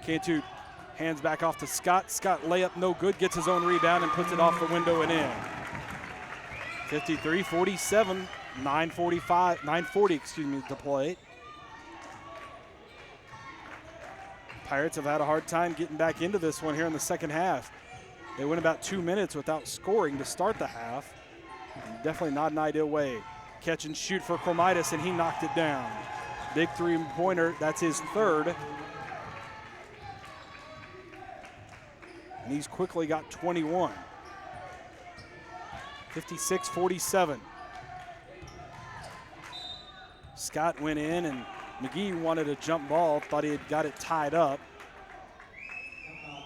Cantu hands back off to Scott. Scott layup no good, gets his own rebound and puts it off the window and in. 53-47, 9:40 to play. Pirates have had a hard time getting back into this one here in the second half. They went about 2 minutes without scoring to start the half. Definitely not an ideal way. Catch and shoot for Chromitis, and he knocked it down. Big three-pointer, that's his third. And he's quickly got 21. 56-47. Scott went in, and McGee wanted a jump ball, thought he had got it tied up.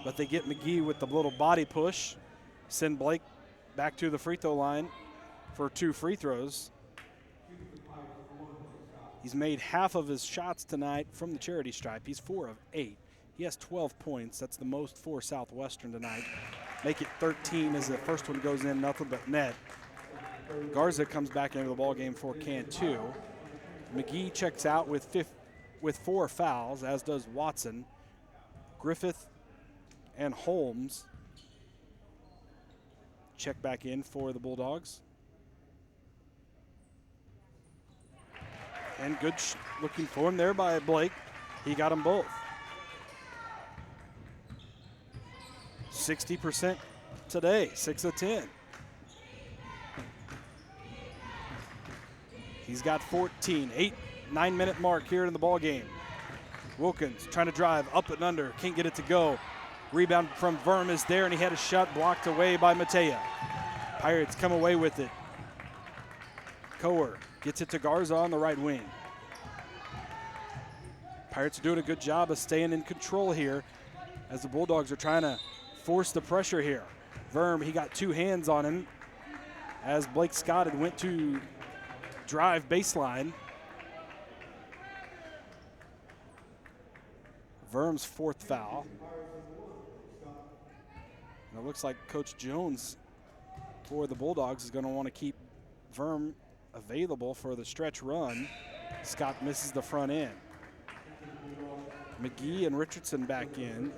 But they get McGee with the little body push, send Blake back to the free throw line for 2 free throws. He's made half of his shots tonight from the charity stripe. He's 4 of 8. He has 12 points. That's the most for Southwestern tonight. Make it 13 as the first one goes in, nothing but net. Garza comes back into the ballgame for Cantu. McGee checks out with 4 fouls, as does Watson. Griffith and Holmes check back in for the Bulldogs. And good looking for him there by Blake. He got them both. 60% today, 6 of 10. He's got 14, 9-minute mark here in the ball game. Wilkins trying to drive up and under, can't get it to go. Rebound from Verm is there, and he had a shot blocked away by Matea. Pirates come away with it. Coer gets it to Garza on the right wing. Pirates are doing a good job of staying in control here as the Bulldogs are trying to force the pressure here. Verm, he got 2 hands on him as Blake Scott had went to drive baseline. Verm's 4th foul. And it looks like Coach Jones for the Bulldogs is going to want to keep Verm available for the stretch run. Scott misses the front end. McGee and Richardson back in.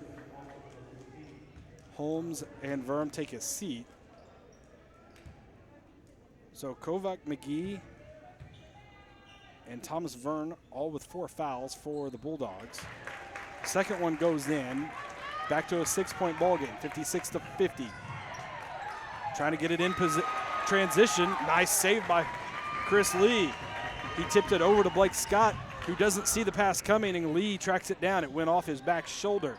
Holmes and Verm take a seat. So Kovac, McGee, and Thomas Vern all with 4 fouls for the Bulldogs. Second one goes in. Back to a 6-point ball game, 56-50. Trying to get it in transition. Nice save by Chris Lee. He tipped it over to Blake Scott, who doesn't see the pass coming, and Lee tracks it down. It went off his back shoulder.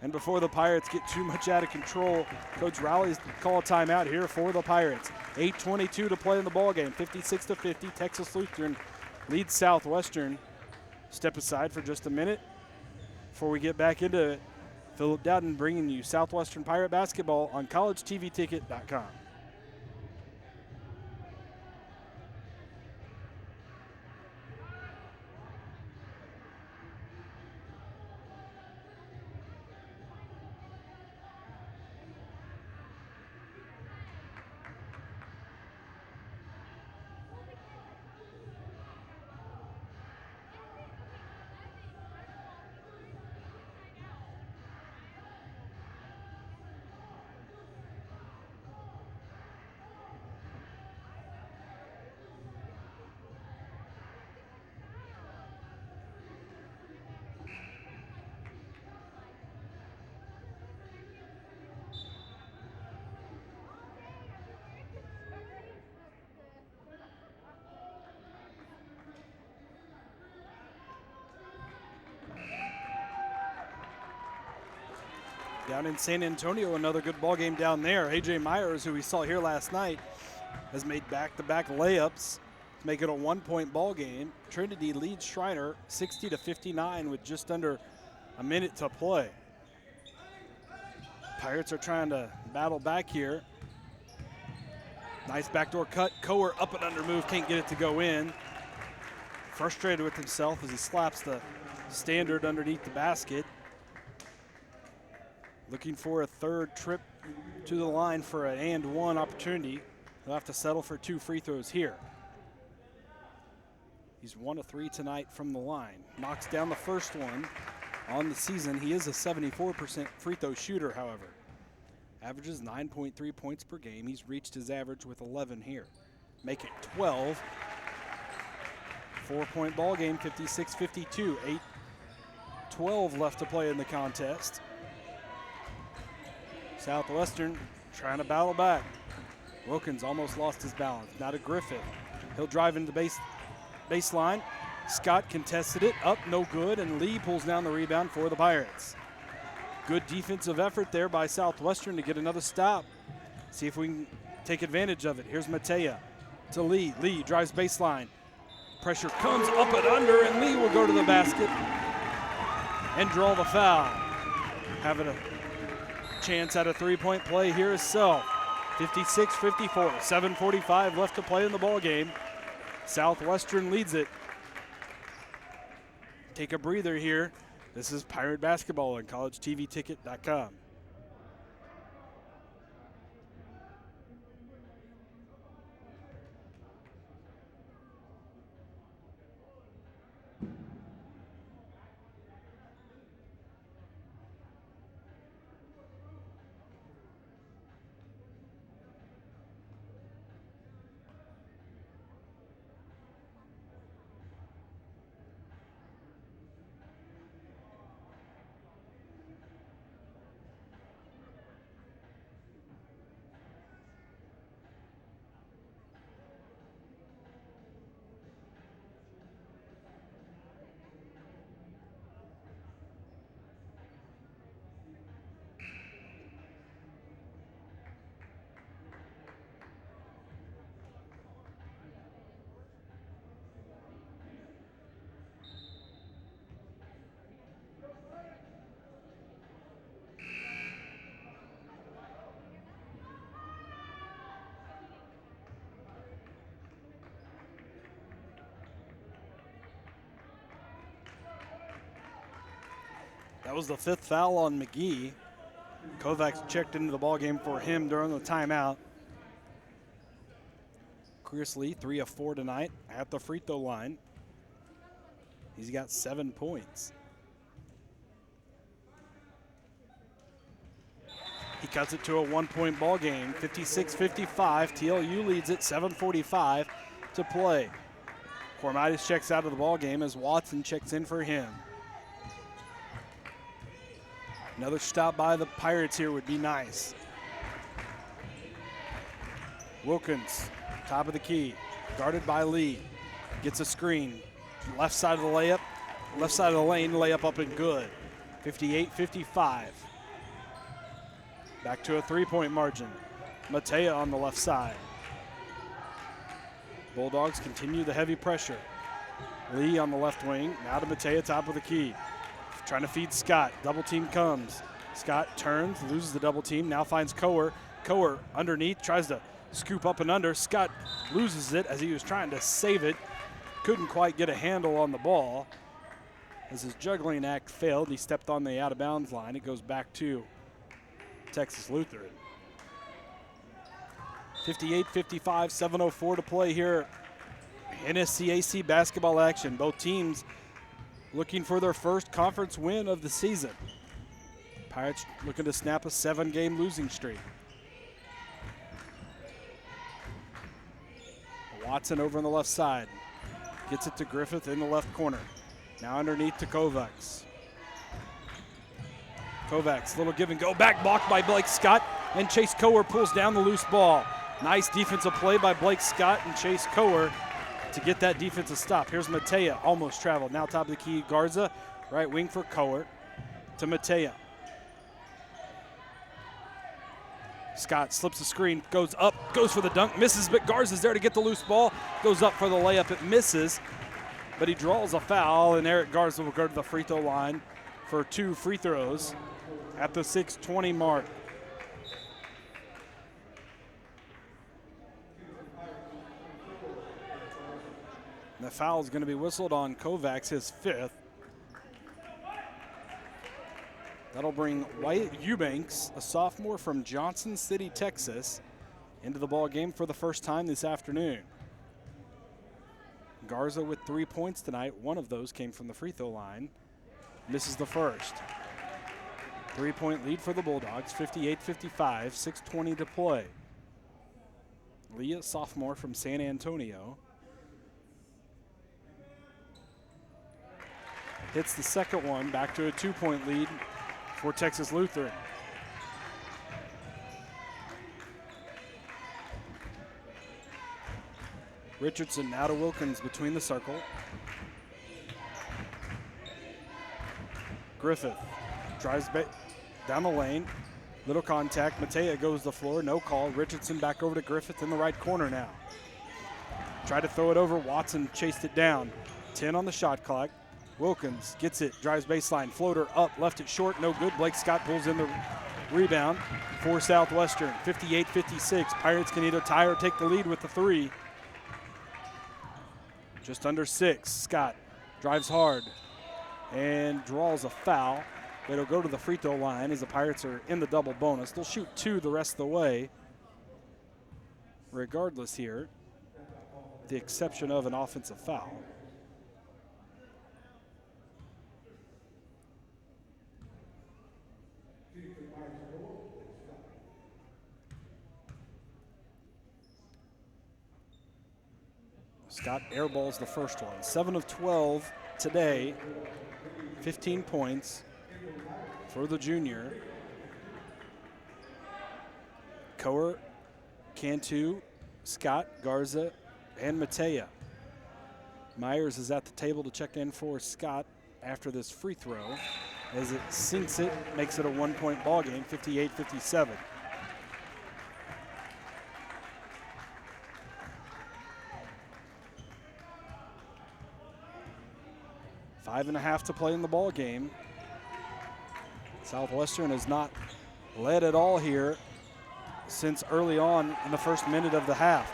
And before the Pirates get too much out of control, Coach Rowley's call a timeout here for the Pirates. 8:22 to play in the ballgame, 56-50. Texas Lutheran leads Southwestern. Step aside for just a minute before we get back into it. Philip Dowden bringing you Southwestern Pirate basketball on collegetvticket.com. Down in San Antonio, another good ball game down there. A.J. Myers, who we saw here last night, has made back-to-back layups to make it a 1-point ball game. Trinity leads Schreiner 60-59 with just under a minute to play. Pirates are trying to battle back here. Nice backdoor cut. Coer up and under move, can't get it to go in. Frustrated with himself as he slaps the standard underneath the basket. Looking for a third trip to the line for an and one opportunity. He'll have to settle for 2 free throws here. He's 1 of 3 tonight from the line. Knocks down the first one. On the season, he is a 74% free throw shooter, however. Averages 9.3 points per game. He's reached his average with 11 here. Make it 12. 4-point ball game, 56-52. 8-12 left to play in the contest. Southwestern trying to battle back. Wilkins almost lost his balance. Now to Griffith. He'll drive into the baseline. Scott contested it, up, no good, and Lee pulls down the rebound for the Pirates. Good defensive effort there by Southwestern to get another stop. See if we can take advantage of it. Here's Matea to Lee. Lee drives baseline. Pressure comes up and under, and Lee will go to the basket and draw the foul. Having a chance at a three-point play here is Self. 56-54, 7:45 left to play in the ball game. Southwestern leads it. Take a breather here. This is Pirate Basketball on collegetvticket.com. That was the fifth foul on McGee. Kovacs checked into the ballgame for him during the timeout. Chris Lee, 3 of 4 tonight at the free throw line. He's got 7 points. He cuts it to a 1-point ball game, 56-55. TLU leads it, 7:45 to play. Cormitis checks out of the ball game as Watson checks in for him. Another stop by the Pirates here would be nice. Wilkins, top of the key, guarded by Lee. Gets a screen. Left side of the layup, left side of the lane, layup up and good. 58-55. Back to a 3-point margin. Matea on the left side. Bulldogs continue the heavy pressure. Lee on the left wing, now to Matea, top of the key. Trying to feed Scott. Double team comes. Scott turns, loses the double team, now finds Coer. Coer underneath, tries to scoop up and under. Scott loses it as he was trying to save it. Couldn't quite get a handle on the ball. As his juggling act failed, he stepped on the out of bounds line. It goes back to Texas Lutheran. 58-55, 7:04 to play here. NSCAC basketball action. Both teams looking for their first conference win of the season. Pirates looking to snap a 7-game losing streak. Watson over on the left side. Gets it to Griffith in the left corner. Now underneath to Kovacs. Kovacs, little give and go. Back blocked by Blake Scott, and Chase Coer pulls down the loose ball. Nice defensive play by Blake Scott and Chase Coer to get that defensive stop. Here's Matea, almost traveled. Now top of the key, Garza, right wing for Coer to Matea. Scott slips the screen, goes up, goes for the dunk, misses, but Garza's there to get the loose ball. Goes up for the layup, it misses, but he draws a foul, and Eric Garza will go to the free throw line for 2 free throws at the 6:20 mark. The foul is going to be whistled on Kovacs, his 5th. That'll bring Wyatt Eubanks, a sophomore from Johnson City, Texas, into the ball game for the first time this afternoon. Garza with 3 points tonight. 1 of those came from the free throw line. misses the first. 3-point lead for the Bulldogs, 58-55, 6:20 to play. Leah, sophomore from San Antonio, hits the second one, back to a 2-point lead for Texas Lutheran. Richardson now to Wilkins between the circle. Griffith drives down the lane. Little contact. Matea goes to the floor. No call. Richardson back over to Griffith in the right corner now. Tried to throw it over. Watson chased it down. 10 on the shot clock. Wilkins gets it. Drives baseline. Floater up. Left it short. No good. Blake Scott pulls in the rebound for Southwestern. 58-56. Pirates can either tie or take the lead with the three. Just under 6. Scott drives hard and draws a foul. It'll go to the free throw line as the Pirates are in the double bonus. They'll shoot 2 the rest of the way, regardless here, with the exception of an offensive foul. Scott airballs the first one. 7 of 12 today, 15 points for the junior. Coer, Cantu, Scott, Garza, and Matea. Myers is at the table to check in for Scott after this free throw. As it sinks it, makes it a 1-point ball game, 58-57. Five and a half to play in the ball game. Southwestern has not led at all here since early on in the first minute of the half.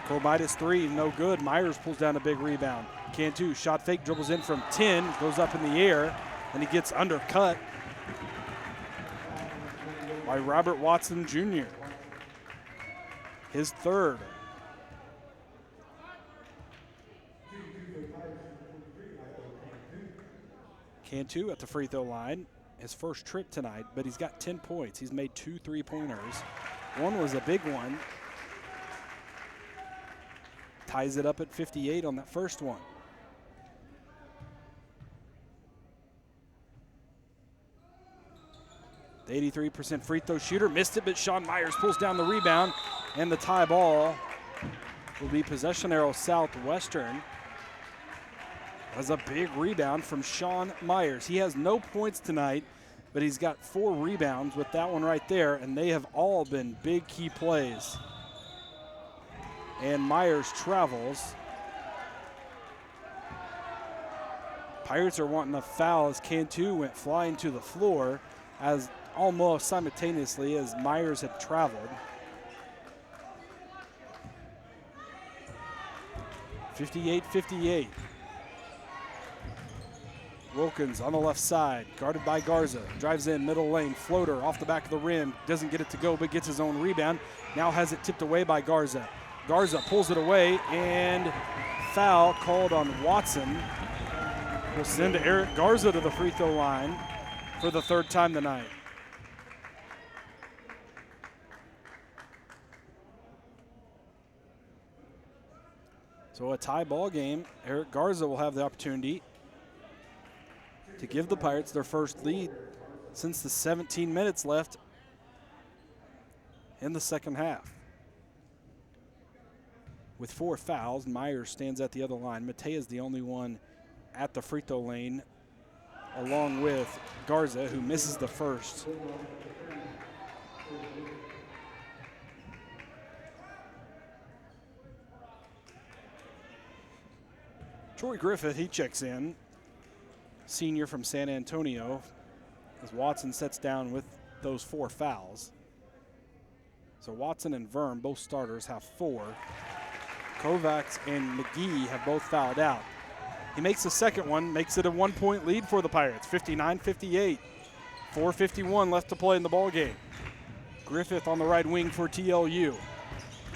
Comidas 3, no good. Myers pulls down a big rebound. Cantu, shot fake, dribbles in from 10, goes up in the air, and he gets undercut by Robert Watson Jr. His third. Cantu at the free throw line, his first trip tonight, but he's got 10 points. He's made 2 3-pointers. One was a big one. Ties it up at 58 on that first one. The 83% free throw shooter missed it, but Sean Myers pulls down the rebound, and the tie ball will be possession arrow Southwestern. As a big rebound from Sean Myers. He has no points tonight, but he's got 4 rebounds with that one right there, and they have all been big key plays. And Myers travels. Pirates are wanting a foul as Cantu went flying to the floor as almost simultaneously as Myers had traveled. 58-58. Wilkins on the left side, guarded by Garza. Drives in, middle lane, floater off the back of the rim. Doesn't get it to go, but gets his own rebound. Now has it tipped away by Garza. Garza pulls it away, and foul called on Watson. Will send Eric Garza to the free throw line for the 3rd time tonight. So a tie ball game. Eric Garza will have the opportunity to give the Pirates their first lead since the 17 minutes left in the second half. With 4 fouls, Myers stands at the other line. Matea is the only one at the free throw lane, along with Garza, who misses the first. Troy Griffith, he checks in. Senior from San Antonio, as Watson sets down with those 4 fouls. So Watson and Verm, both starters, have 4. Kovacs and McGee have both fouled out. He makes the second one, makes it a 1-point lead for the Pirates, 59-58. 4:51 left to play in the ball game. Griffith on the right wing for TLU.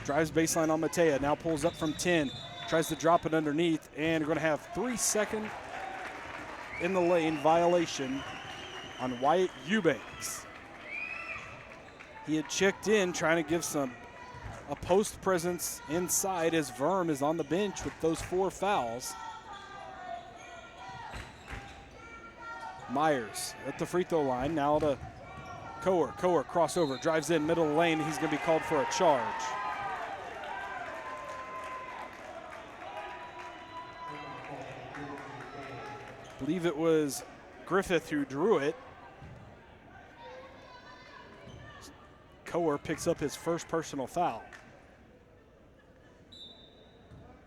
Drives baseline on Matea, now pulls up from 10, tries to drop it underneath, and we're going to have 3 second in the lane violation on Wyatt Eubanks. He had checked in trying to give a post presence inside as Verm is on the bench with those 4 fouls. Myers at the free throw line, now to Coer. Coer crossover, drives in middle lane. He's going to be called for a charge. I believe it was Griffith who drew it. Coer picks up his first personal foul.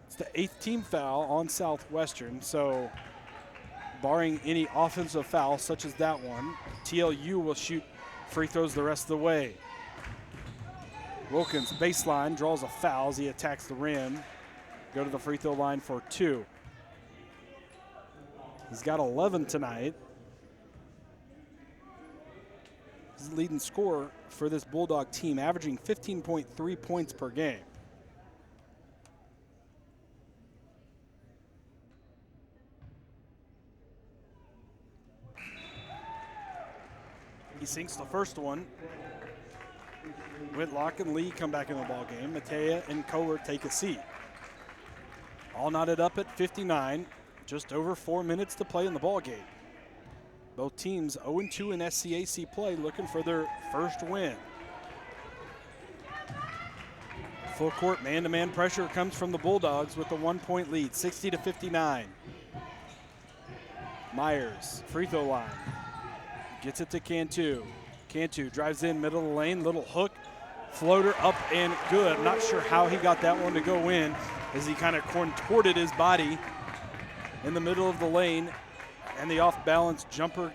It's the 8th team foul on Southwestern, so barring any offensive foul such as that one, TLU will shoot free throws the rest of the way. Wilkins, baseline, draws a foul as he attacks the rim. Go to the free throw line for 2. He's got 11 tonight. He's the leading scorer for this Bulldog team, averaging 15.3 points per game. He sinks the first one. Whitlock and Lee come back in the ball game. Matea and Coer take a seat. All knotted up at 59. Just over 4 minutes to play in the ball game. Both teams 0-2 in SCAC play, looking for their first win. Full court man-to-man pressure comes from the Bulldogs with a 1-point lead, 60-59. Myers, free throw line. Gets it to Cantu. Cantu drives in middle of the lane, little hook, floater up and good. I'm not sure how he got that one to go in as he kind of contorted his body in the middle of the lane, and the off-balance jumper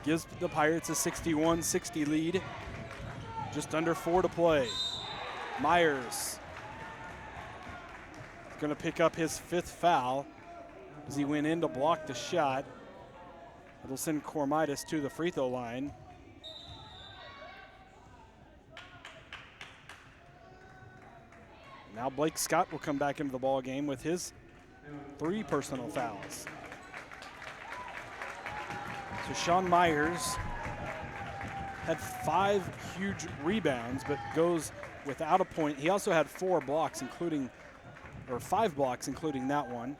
gives the Pirates a 61-60 lead. Just under 4 to play. Myers is going to pick up his 5th foul as he went in to block the shot. It'll send Cormidas to the free throw line. Now Blake Scott will come back into the ball game with his 3 personal fouls. So Sean Myers had 5 huge rebounds, but goes without a point. He also had 5 blocks, including that one.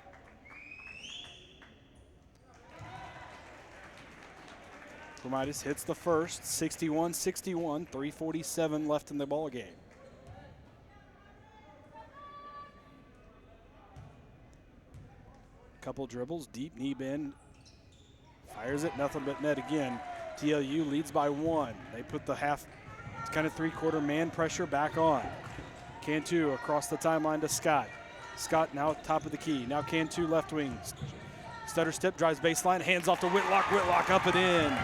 Cormidas hits the first, 61-61, 3:47 left in the ball game. Couple dribbles, deep knee bend, fires it, nothing but net again. TLU leads by 1. They put the kind of 3/4 man pressure back on. Cantu across the timeline to Scott. Scott now top of the key. Now Cantu left wing. Stutter step, drives baseline, hands off to Whitlock. Whitlock up and in.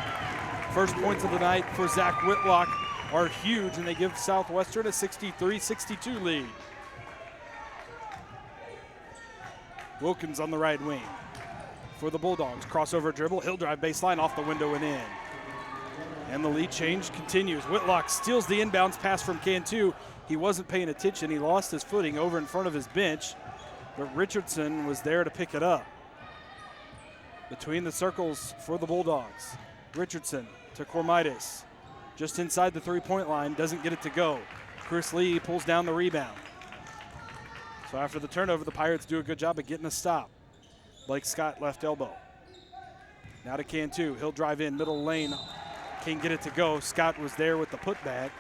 First points of the night for Zach Whitlock are huge, and they give Southwestern a 63-62 lead. Wilkins on the right wing for the Bulldogs. Crossover dribble, he'll drive baseline, off the window and in. And the lead change continues. Whitlock steals the inbounds pass from Cantu. He wasn't paying attention. He lost his footing over in front of his bench, but Richardson was there to pick it up. Between the circles for the Bulldogs. Richardson to Cormidas. Just inside the 3-point line, doesn't get it to go. Chris Lee pulls down the rebound. So after the turnover, the Pirates do a good job of getting a stop. Blake Scott left elbow. Now to Cantu. He'll drive in middle lane. Can't get it to go. Scott was there with the putback,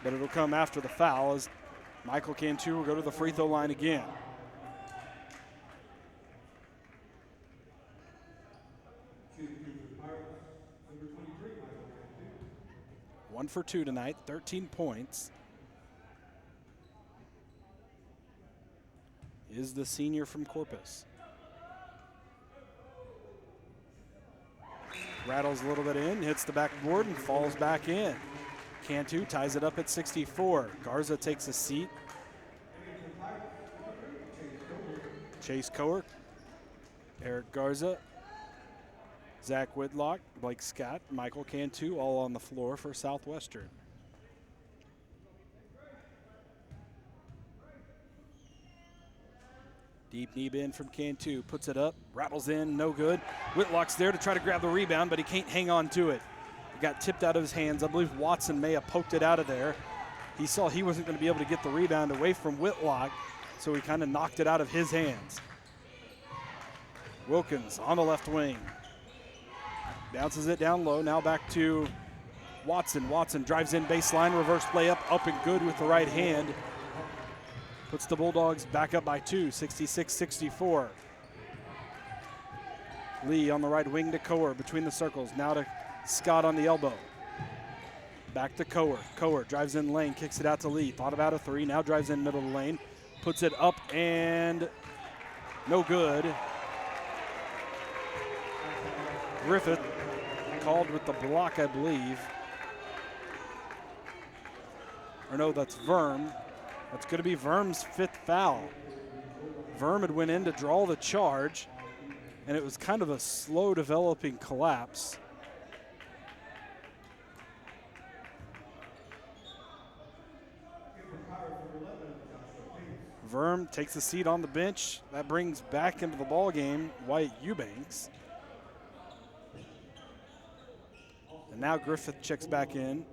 but it'll come after the foul as Michael Cantu will go to the free throw line again. One for 2 tonight, 13 points. Is the senior from Corpus. Rattles a little bit in, hits the backboard and falls back in. Cantu ties it up at 64. Garza takes a seat. Chase Coer, Eric Garza, Zach Whitlock, Blake Scott, Michael Cantu all on the floor for Southwestern. Deep knee bend from Cantu, puts it up, rattles in, no good. Whitlock's there to try to grab the rebound, but he can't hang on to it. It got tipped out of his hands. I believe Watson may have poked it out of there. He saw he wasn't going to be able to get the rebound away from Whitlock, so he kind of knocked it out of his hands. Wilkins on the left wing. Bounces it down low, now back to Watson. Watson drives in baseline, reverse layup, up and good with the right hand. Puts the Bulldogs back up by 2, 66-64. Lee on the right wing to Coer between the circles. Now to Scott on the elbow. Back to Coer. Coer drives in lane, kicks it out to Lee. Thought about a 3, now drives in middle of the lane. Puts it up and no good. Griffith called with the block, I believe. Or no, that's Verm. That's going to be Verm's 5th foul. Verm had went in to draw the charge, and it was kind of a slow developing collapse. Verm takes a seat on the bench. That brings back into the ball game Wyatt Eubanks. And now Griffith checks back in.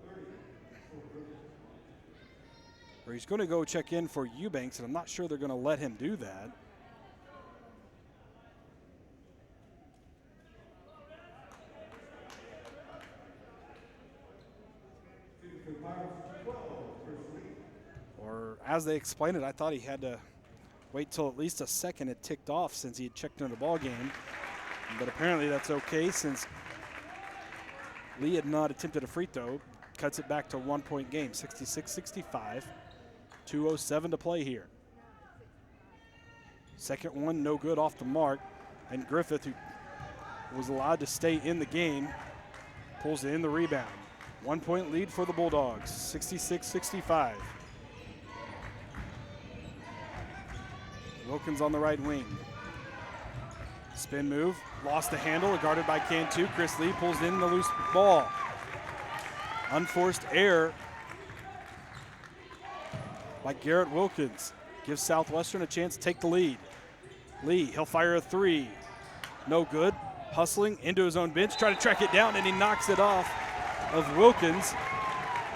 Or he's going to go check in for Eubanks, and I'm not sure they're going to let him do that. Or as they explained it, I thought he had to wait till at least a second had ticked off since he had checked into the ball game. But apparently that's okay since Lee had not attempted a free throw. Cuts it back to 1-point game, 66-65. 2:07 to play here. Second one, no good off the mark. And Griffith, who was allowed to stay in the game, pulls in the rebound. 1-point lead for the Bulldogs, 66-65. Wilkins on the right wing. Spin move, lost the handle, guarded by Cantu. Chris Lee pulls in the loose ball. Unforced error by Garrett Wilkins. Gives Southwestern a chance to take the lead. Lee, he'll fire a 3. No good. Hustling into his own bench, try to track it down, and he knocks it off of Wilkins,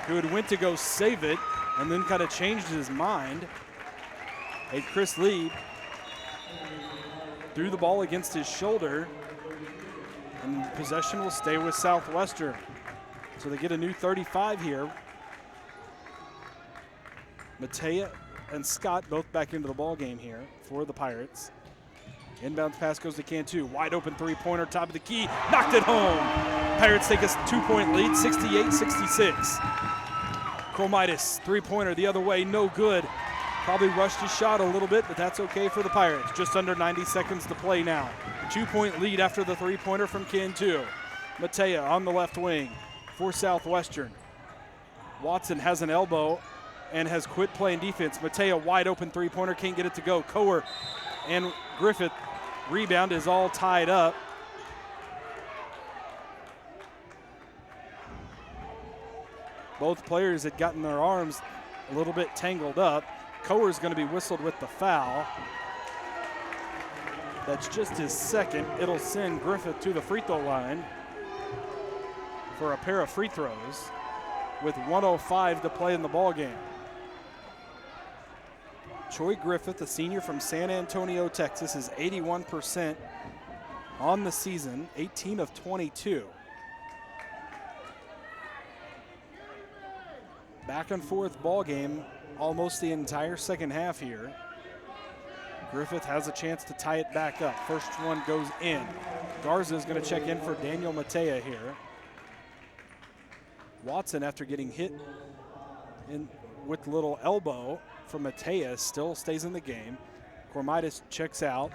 who had went to go save it and then kind of changed his mind. And Chris Lee threw the ball against his shoulder, and possession will stay with Southwestern. So they get a new 35 here. Matea and Scott both back into the ball game here for the Pirates. Inbounds pass goes to Cantu. Wide open three-pointer, top of the key. Knocked it home. Pirates take a 2-point lead, 68-66. Chromitis, three-pointer the other way, no good. Probably rushed his shot a little bit, but that's okay for the Pirates. Just under 90 seconds to play now. 2-point lead after the three-pointer from Cantu. Matea on the left wing for Southwestern. Watson has an elbow and has quit playing defense. Matea wide open three-pointer, can't get it to go. Coer and Griffith, rebound is all tied up. Both players had gotten their arms a little bit tangled up. Coer is going to be whistled with the foul. That's just his second. It'll send Griffith to the free throw line for a pair of free throws with 1:05 to play in the ball game. Troy Griffith, a senior from San Antonio, Texas, is 81% on the season, 18 of 22. Back and forth ball game almost the entire second half here. Griffith has a chance to tie it back up. First one goes in. Garza is going to check in for Daniel Matea here. Watson, after getting hit in with little elbow from Matea, still stays in the game. Chromitis checks out.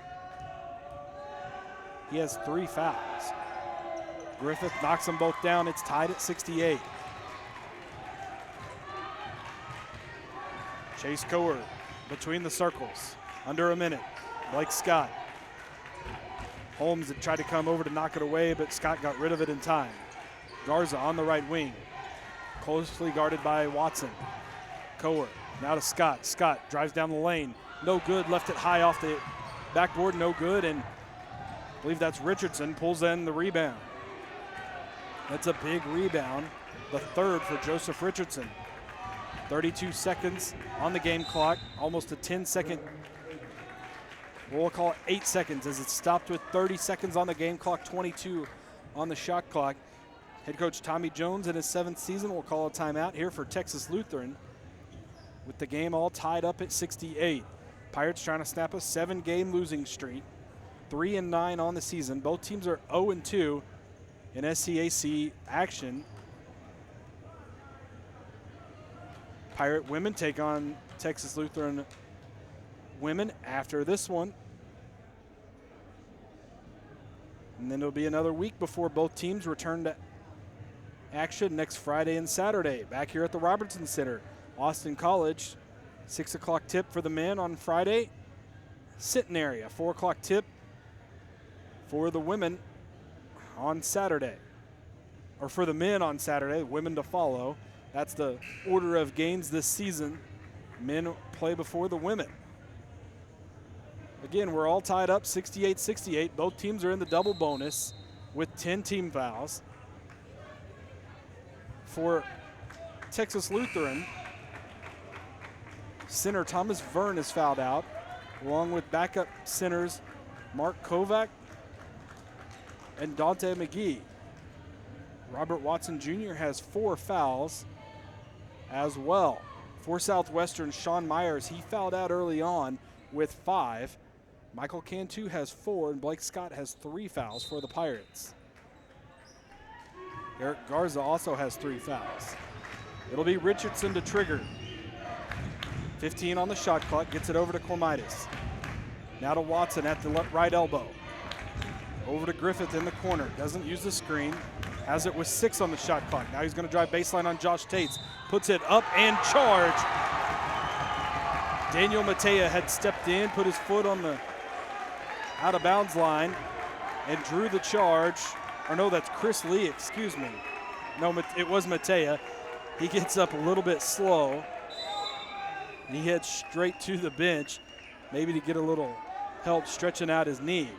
He has 3 fouls. Griffith knocks them both down. It's tied at 68. Chase Coer between the circles. Under a minute. Blake Scott. Holmes had tried to come over to knock it away, but Scott got rid of it in time. Garza on the right wing. Closely guarded by Watson. Coer now to Scott. Scott drives down the lane. No good, left it high off the backboard, no good, and I believe that's Richardson, pulls in the rebound. That's a big rebound, the third for Joseph Richardson. 32 seconds on the game clock, almost a 10-second, we'll call it 8 seconds as it stopped with 30 seconds on the game clock, 22 on the shot clock. Head coach Tommy Jones in his 7th season will call a timeout here for Texas Lutheran with the game all tied up at 68. Pirates trying to snap a 7-game losing streak, 3-9 on the season. Both teams are 0-2 in SCAC action. Pirate women take on Texas Lutheran women after this one. And then it'll be another week before both teams return to action next Friday and Saturday back here at the Robertson Center. Austin College, 6 o'clock tip for the men on Friday. Centenary, a 4 o'clock tip for the women on Saturday. Or for the men on Saturday, women to follow. That's the order of games this season. Men play before the women. Again, we're all tied up 68-68. Both teams are in the double bonus with 10 team fouls. For Texas Lutheran, center Thomas Verne is fouled out, along with backup centers Mark Kovac and Dante McGee. Robert Watson Jr. has 4 fouls as well. For Southwestern, Sean Myers, he fouled out early on with 5. Michael Cantu has 4, and Blake Scott has 3 fouls for the Pirates. Eric Garza also has 3 fouls. It'll be Richardson to trigger. 15 on the shot clock, gets it over to Cormidas. Now to Watson at the right elbow. Over to Griffith in the corner, doesn't use the screen. Has it with 6 on the shot clock. Now he's gonna drive baseline on Josh Tates. Puts it up and charge. Daniel Matea had stepped in, put his foot on the out of bounds line and drew the charge. Or no, that's Chris Lee, excuse me. No, it was Matea. He gets up a little bit slow. He heads straight to the bench, maybe to get a little help stretching out his knee.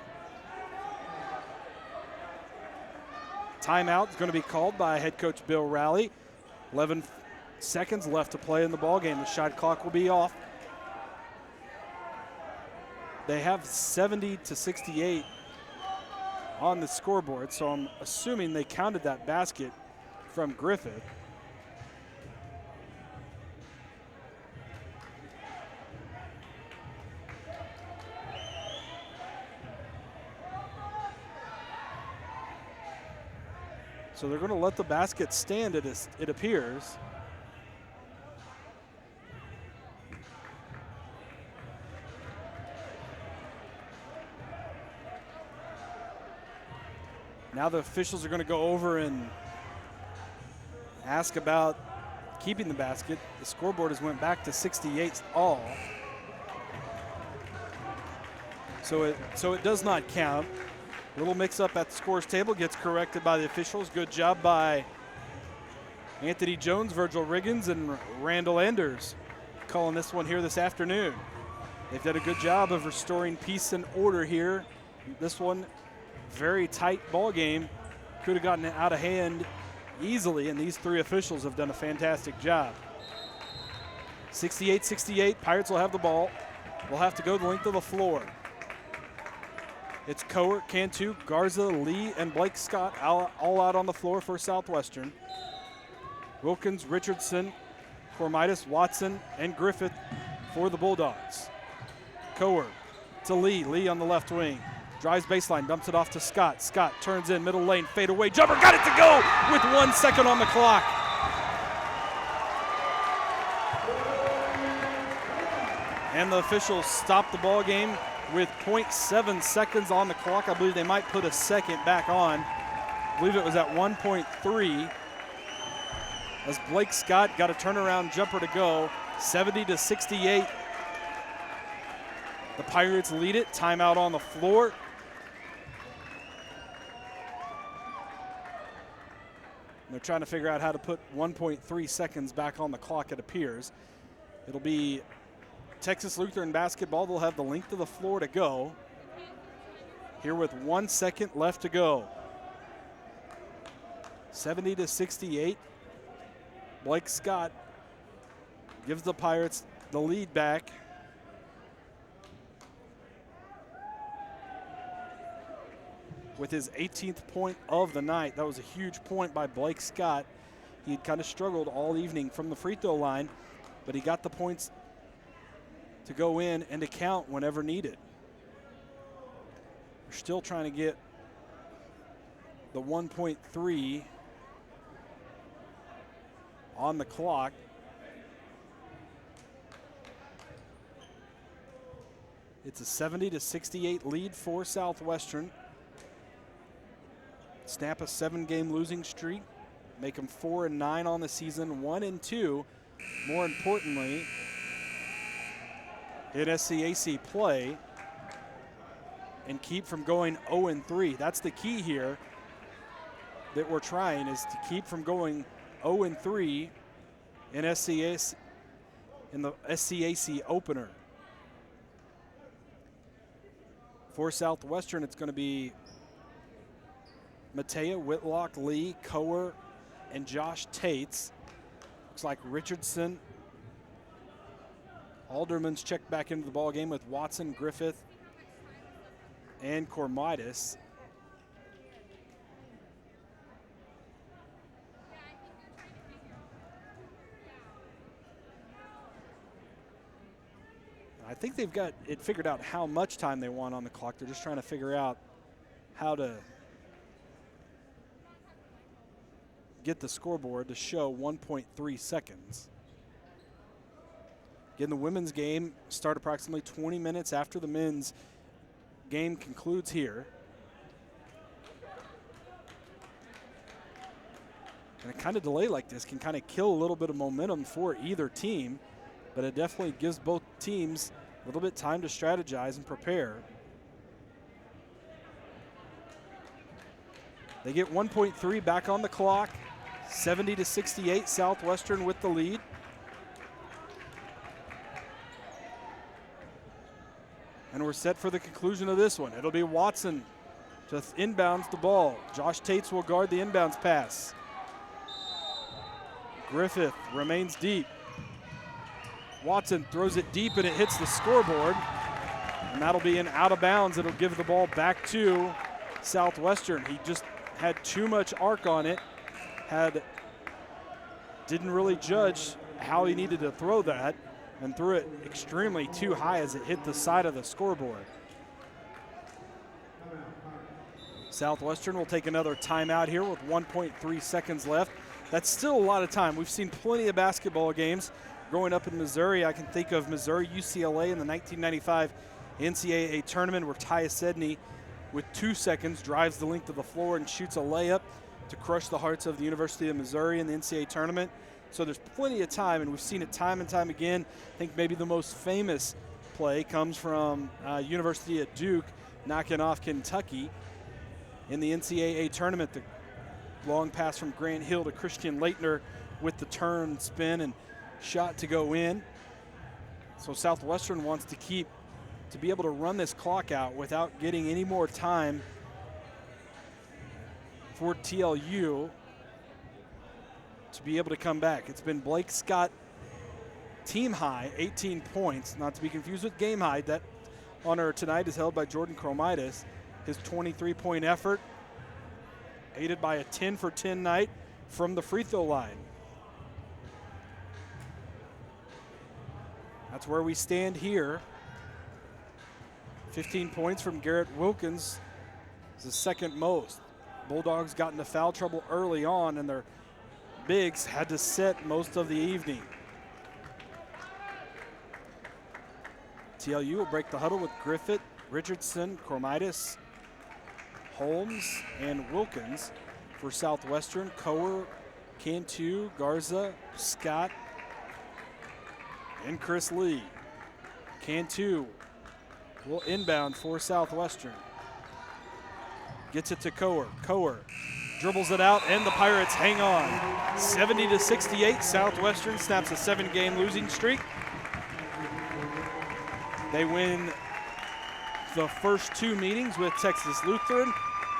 Timeout is going to be called by head coach Bill Rowley. 11 seconds left to play in the ballgame. The shot clock will be off. They have 70-68 on the scoreboard, so I'm assuming they counted that basket from Griffith. So they're going to let the basket stand, it appears. Now the officials are going to go over and ask about keeping the basket. The scoreboard has went back to 68 all. So it does not count. A little mix-up at the scores table gets corrected by the officials. Good job by Anthony Jones, Virgil Riggins, and Randall Anders calling this one here this afternoon. They've done a good job of restoring peace and order here. This one, very tight ball game. Could have gotten out of hand easily, and these 3 officials have done a fantastic job. 68-68, Pirates will have the ball. We'll have to go the length of the floor. It's Coer, Cantu, Garza, Lee, and Blake Scott all out on the floor for Southwestern. Wilkins, Richardson, Cormidas, Watson, and Griffith for the Bulldogs. Coer to Lee, Lee on the left wing. Drives baseline, dumps it off to Scott. Scott turns in, middle lane, fade away, jumper, got it to go with 1 second on the clock. And the officials stop the ball game with 0.7 seconds on the clock. I believe they might put a second back on. I believe it was at 1.3 as Blake Scott got a turnaround jumper to go. 70-68. The Pirates lead it. Timeout on the floor. They're trying to figure out how to put 1.3 seconds back on the clock, it appears. It'll be Texas Lutheran basketball. They'll have the length of the floor to go. here with 1 second left to go. 70-68. Blake Scott gives the Pirates the lead back. With his 18th point of the night. That was a huge point by Blake Scott. He had kind of struggled all evening from the free throw line, but he got the points to go in and to count whenever needed. We're still trying to get the 1.3 on the clock. It's a 70-68 lead for Southwestern. Snap a 7-game losing streak, make them 4-9 on the season, 1-2. More importantly, in SCAC play, and keep from going 0-3. That's the key here that we're trying, is to keep from going 0-3 in SCAC, in the SCAC opener. For Southwestern, it's going to be Matea, Whitlock, Lee, Coer, and Josh Tates. Looks like Richardson. Alderman's checked back into the ball game with Watson, Griffith, and Cormidas. I think they've got it figured out how much time they want on the clock. They're just trying to figure out how to get the scoreboard to show 1.3 seconds. Again, the women's game start approximately 20 minutes after the men's game concludes here. And a kind of delay like this can kind of kill a little bit of momentum for either team, but it definitely gives both teams a little bit time to strategize and prepare. They get 1.3 back on the clock. 70-68, Southwestern with the lead. And we're set for the conclusion of this one. It'll be Watson just inbounds the ball. Josh Tates will guard the inbounds pass. Griffith remains deep. Watson throws it deep and it hits the scoreboard. And that'll be an out of bounds. It'll give the ball back to Southwestern. He just had too much arc on it. Didn't really judge how he needed to throw that and threw it extremely too high as it hit the side of the scoreboard. Southwestern will take another timeout here with 1.3 seconds left. That's still a lot of time. We've seen plenty of basketball games growing up in Missouri. I can think of Missouri UCLA in the 1995 NCAA tournament where Tyus Sedney, with 2 seconds, drives the length of the floor and shoots a layup to crush the hearts of the University of Missouri in the NCAA tournament. So there's plenty of time, and we've seen it time and time again. I think maybe the most famous play comes from University of Duke knocking off Kentucky in the NCAA tournament. The long pass from Grant Hill to Christian Leitner with the turn, spin, and shot to go in. So Southwestern wants to be able to run this clock out without getting any more time for TLU to be able to come back. It's been Blake Scott team high, 18 points, not to be confused with game high. That honor tonight is held by Jordan Cromidas. His 23-point effort, aided by a 10-for-10 night from the free throw line. That's where we stand here. 15 points from Garrett Wilkins is the second most. Bulldogs got into foul trouble early on, and their bigs had to sit most of the evening. TLU will break the huddle with Griffith, Richardson, Cormidas, Holmes, and Wilkins. For Southwestern, Coer, Cantu, Garza, Scott, and Chris Lee. Cantu will inbound for Southwestern. Gets it to Coer. Coer dribbles it out, and the Pirates hang on. 70-68, Southwestern snaps a 7-game losing streak. They win the first two meetings with Texas Lutheran.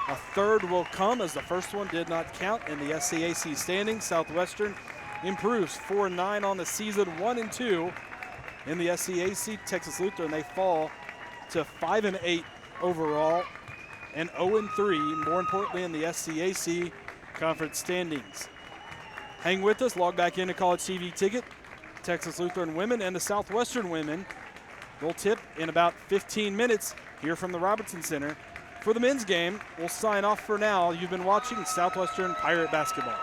A third will come as the first one did not count in the SCAC standings. Southwestern improves 4-9 on the season, 1-2 in the SCAC. Texas Lutheran, they fall to 5-8 overall and 0-3, more importantly, in the SCAC conference standings. Hang with us, log back into College TV Ticket. Texas Lutheran women and the Southwestern women will tip in about 15 minutes here from the Robertson Center. For the men's game, we'll sign off for now. You've been watching Southwestern Pirate Basketball.